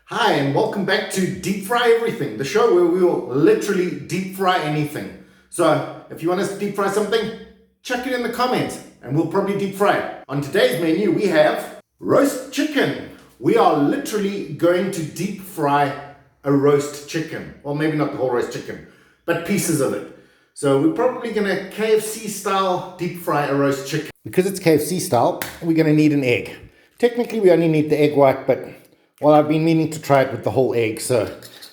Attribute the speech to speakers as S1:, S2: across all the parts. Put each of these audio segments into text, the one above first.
S1: Hi, and welcome back to Deep Fry Everything, the show where we will literally deep fry anything. So, if you want us to deep fry something, chuck it in the comments and we'll probably deep fry it. On today's menu, we have roast chicken. We are literally going to deep fry a roast chicken. Well, maybe not the whole roast chicken, but pieces of it. So, we're probably going to KFC style deep fry a roast chicken. Because it's KFC style, we're going to need an egg. Technically, we only need the egg white, but well, I've been meaning to try it with the whole egg, so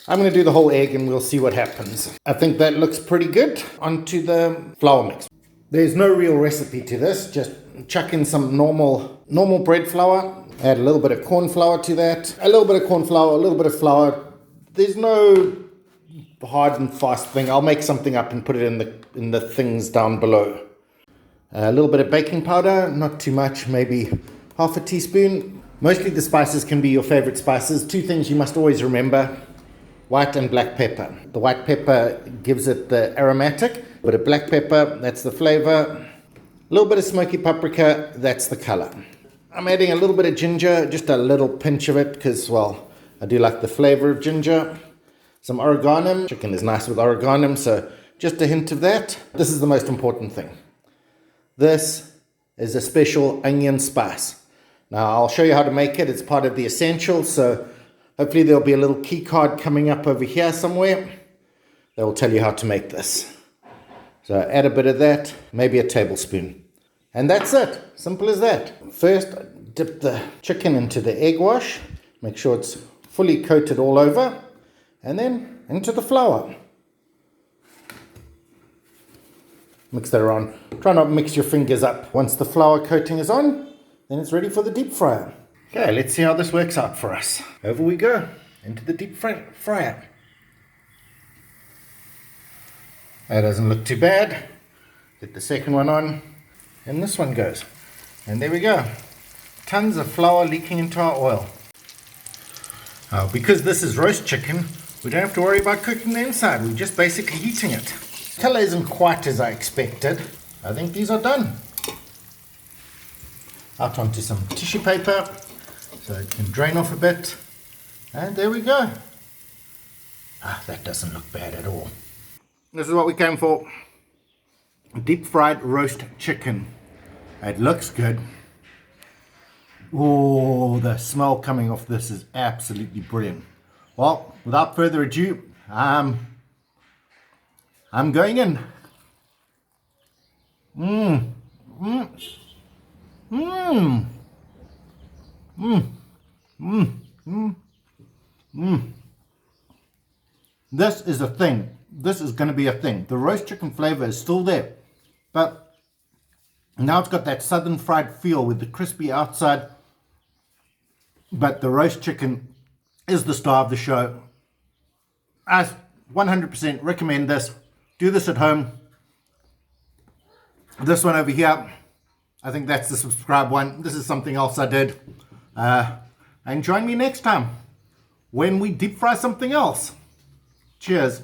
S1: I'm going to do the whole egg and we'll see what happens. I think that looks pretty good. Onto the flour mix. There's no real recipe to this, just chuck in some normal bread flour, add a little bit of corn flour to that, a little bit of corn flour, a little bit of flour. There's no hard and fast thing. I'll make something up and put it in the things down below. A little bit of baking powder, not too much, maybe half a teaspoon. Mostly the spices can be your favorite spices. Two things you must always remember: white and black pepper. The white pepper gives it the aromatic, but a black pepper, that's the flavor. A little bit of smoky paprika, that's the color. I'm adding a little bit of ginger, just a little pinch of it, because, well, I do like the flavor of ginger. Some oregano. Chicken is nice with oregano, so just a hint of that. This is the most important thing. This is a special onion spice. Now, I'll show you how to make it. It's part of the essentials, so hopefully there'll be a little key card coming up over here somewhere that will tell you how to make this. So add a bit of that, maybe a tablespoon. And that's it. Simple as that. First, dip the chicken into the egg wash. Make sure it's fully coated all over. And then into the flour. Mix that around. Try not to mix your fingers up. Once the flour coating is on, then it's ready for the deep fryer. Okay, let's see how this works out for us. Over we go, into the deep fryer. That doesn't look too bad. Get the second one on, and this one goes. And there we go. Tons of flour leaking into our oil. Because this is roast chicken, we don't have to worry about cooking the inside. We're just basically heating it. Color isn't quite as I expected. I think these are done. Out onto some tissue paper so it can drain off a bit, and there we go. That doesn't look bad at all. This is what we came for: deep fried roast chicken. It looks good. Oh, the smell coming off this is absolutely brilliant. Well, without further ado, I'm going in. This is a thing. This is going to be a thing. The roast chicken flavor is still there, but now it's got that southern fried feel with the crispy outside. But the roast chicken is the star of the show. I 100% recommend this. Do this at home. This one over here, I think that's the subscribe one. This is something else I did. And join me next time when we deep fry something else. Cheers.